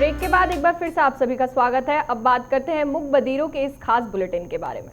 Break के बाद एक बार फिर से आप सभी का स्वागत है। अब बात करते हैं मूक बधिरों के इस खास बुलेटिन के बारे में।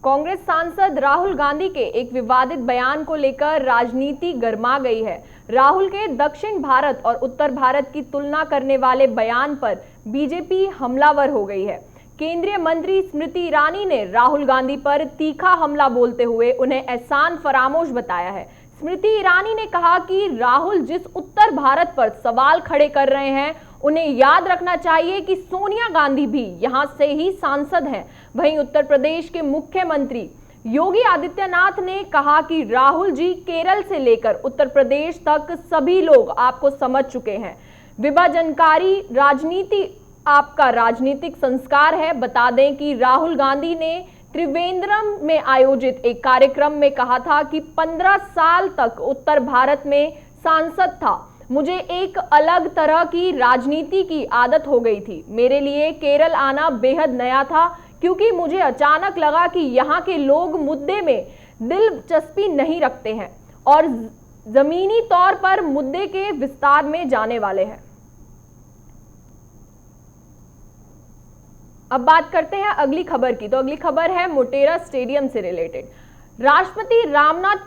कांग्रेस सांसद राहुल गांधी के एक विवादित बयान को लेकर राजनीति गर्मा गई है। राहुल के दक्षिण भारत और उत्तर भारत की तुलना करने वाले बयान पर बीजेपी हमलावर हो गई है। केंद्रीय मंत्री स्मृति ईरानी ने राहुल गांधी पर तीखा हमला बोलते हुए उन्हें एहसान फरामोश बताया है। स्मृति ईरानी ने कहा कि राहुल जिस उत्तर भारत पर सवाल खड़े कर रहे हैं, उन्हें याद रखना चाहिए कि सोनिया गांधी भी यहां से ही सांसद हैं। वहीं उत्तर प्रदेश के मुख्यमंत्री योगी आदित्यनाथ ने कहा कि राहुल जी केरल से लेकर उत्तर प्रदेश तक सभी लोग आपको समझ चुके हैं। विभाजनकारी राजनीति आपका राजनीतिक संस्कार है। बता दें कि राहुल गांधी ने त्रिवेंद्रम में आयोजित एक कार्यक्रम में कहा था कि 15 साल तक उत्तर भारत में सांसद था। मुझे एक अलग तरह की राजनीति की आदत हो गई थी। मेरे लिए केरल आना बेहद नया था, क्योंकि मुझे अचानक लगा कि यहाँ के लोग मुद्दे में दिलचस्पी नहीं रखते हैं और जमीनी तौर पर मुद्दे के विस्तार में जाने वाले हैं। अब बात करते हैं अगली खबर की। तो अगली खबर है मोटेरा स्टेडियम से रिलेटेड। राष्ट्रपति रामनाथ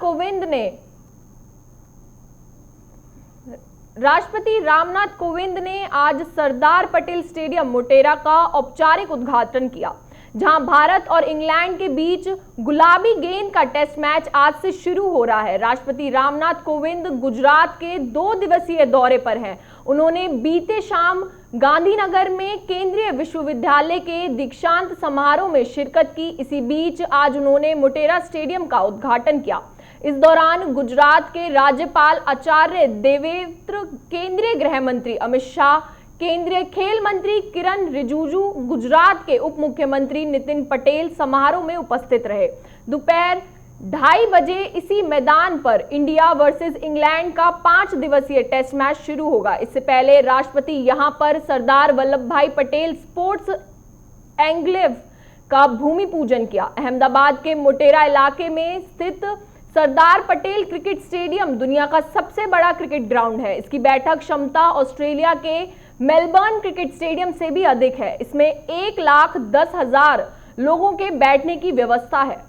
कोविंद ने आज सरदार पटेल स्टेडियम मोटेरा का औपचारिक उद्घाटन किया, जहां भारत और इंग्लैंड के बीच गुलाबी गेंद का टेस्ट मैच आज से शुरू हो रहा है। राष्ट्रपति रामनाथ कोविंद गुजरात के 2 दिवसीय दौरे पर हैं। उन्होंने बीते शाम गांधीनगर में केंद्रीय विश्वविद्यालय के दीक्षांत समारोह में शिरकत की। इसी बीच आज उन्होंने मोटेरा स्टेडियम का उद्घाटन किया। इस दौरान गुजरात के राज्यपाल आचार्य देवव्रत, केंद्रीय गृह मंत्री अमित शाह, केंद्रीय खेल मंत्री किरण रिजिजू, गुजरात के उप मुख्यमंत्री नितिन पटेल समारोह में उपस्थित रहे। दोपहर 2:30 बजे इसी मैदान पर इंडिया वर्सेस इंग्लैंड का 5 दिवसीय टेस्ट मैच शुरू होगा। इससे पहले राष्ट्रपति यहां पर सरदार वल्लभ भाई पटेल स्पोर्ट्स एन्क्लेव का भूमि पूजन किया। अहमदाबाद के मोटेरा इलाके में स्थित सरदार पटेल क्रिकेट स्टेडियम दुनिया का सबसे बड़ा क्रिकेट ग्राउंड है। इसकी बैठक क्षमता ऑस्ट्रेलिया के मेलबर्न क्रिकेट स्टेडियम से भी अधिक है। इसमें 1,10,000 लोगों के बैठने की व्यवस्था है।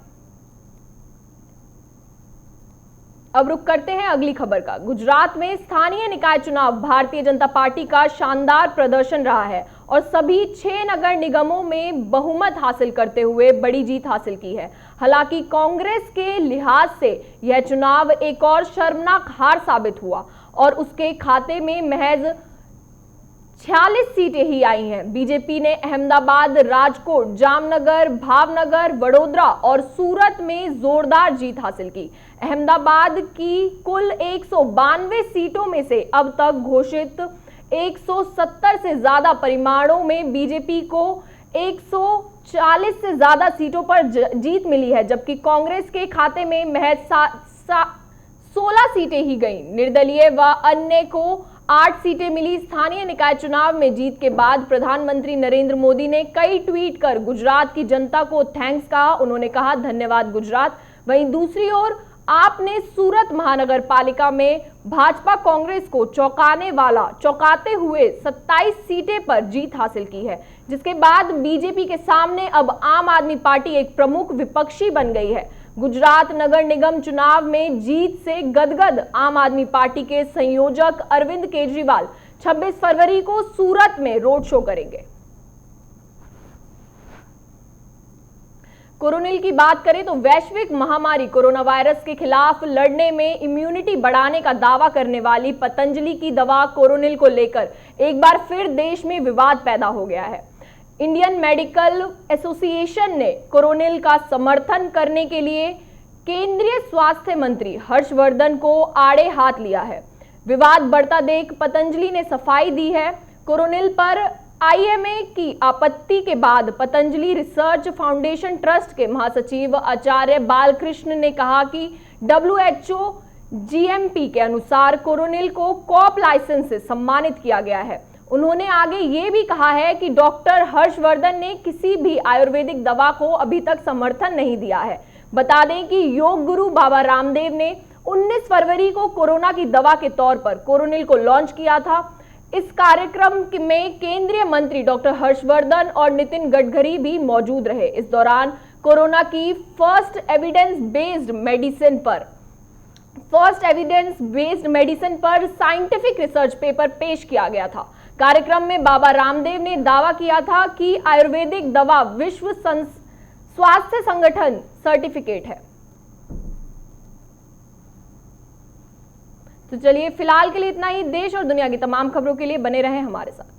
अब रुक करते हैं अगली खबर का। गुजरात में स्थानीय निकाय चुनाव भारतीय जनता पार्टी का शानदार प्रदर्शन रहा है और सभी 6 नगर निगमों में बहुमत हासिल करते हुए बड़ी जीत हासिल की है। हालांकि कांग्रेस के लिहाज से यह चुनाव एक और शर्मनाक हार साबित हुआ और उसके खाते में महज 46 सीटें ही आई हैं। बीजेपी ने अहमदाबाद, राजकोट, जामनगर, भावनगर, वडोदरा और सूरत में जोरदार जीत हासिल की। अहमदाबाद की कुल 192 सीटों में से अब तक घोषित 170 से ज्यादा परिमाणों में बीजेपी को 140 से ज्यादा सीटों पर जीत मिली है, जबकि कांग्रेस के खाते में महज 16 सीटें ही गईं। निर्दलीय व अन्य को 8 सीटें मिली। स्थानीय निकाय चुनाव में जीत के बाद प्रधानमंत्री नरेंद्र मोदी ने कई ट्वीट कर गुजरात की जनता को थैंक्स कहा। उन्होंने कहा, धन्यवाद गुजरात। वहीं दूसरी ओर आपने सूरत महानगर पालिका में भाजपा कांग्रेस को चौंकाते हुए 27 सीटें पर जीत हासिल की है, जिसके बाद बीजेपी के सामने अब आम आदमी पार्टी एक प्रमुख विपक्षी बन गई है। गुजरात नगर निगम चुनाव में जीत से गदगद आम आदमी पार्टी के संयोजक अरविंद केजरीवाल 26 फरवरी को सूरत में रोड शो करेंगे। कोरोना की बात करें तो वैश्विक महामारी कोरोना वायरस के खिलाफ लड़ने में इम्यूनिटी बढ़ाने का दावा करने वाली पतंजलि की दवा कोरोनिल को लेकर एक बार फिर देश में विवाद पैदा हो गया है। इंडियन मेडिकल एसोसिएशन ने कोरोनिल का समर्थन करने के लिए केंद्रीय स्वास्थ्य मंत्री हर्षवर्धन को आड़े हाथ लिया है। विवाद बढ़ता देख पतंजलि ने सफाई दी है। कोरोनिल पर आईएमए की आपत्ति के बाद पतंजलि रिसर्च फाउंडेशन ट्रस्ट के महासचिव आचार्य बालकृष्ण ने कहा कि WHO GMP के अनुसार कोरोनिल को कॉप लाइसेंस से सम्मानित किया गया है। उन्होंने आगे ये भी कहा है कि डॉक्टर हर्षवर्धन ने किसी भी आयुर्वेदिक दवा को अभी तक समर्थन नहीं दिया है। बता दें कि योग गुरु बाबा रामदेव ने 19 फरवरी को कोरोना की दवा के तौर पर कोरोनिल को लॉन्च किया था। इस कार्यक्रम में केंद्रीय मंत्री डॉक्टर हर्षवर्धन और नितिन गडकरी भी मौजूद रहे। इस दौरान कोरोना की फर्स्ट एविडेंस बेस्ड मेडिसिन पर साइंटिफिक रिसर्च पेपर पेश किया गया था। कार्यक्रम में बाबा रामदेव ने दावा किया था कि आयुर्वेदिक दवा विश्व स्वास्थ्य संगठन सर्टिफिकेट है। तो चलिए फिलहाल के लिए इतना ही। देश और दुनिया की तमाम खबरों के लिए बने रहें हमारे साथ।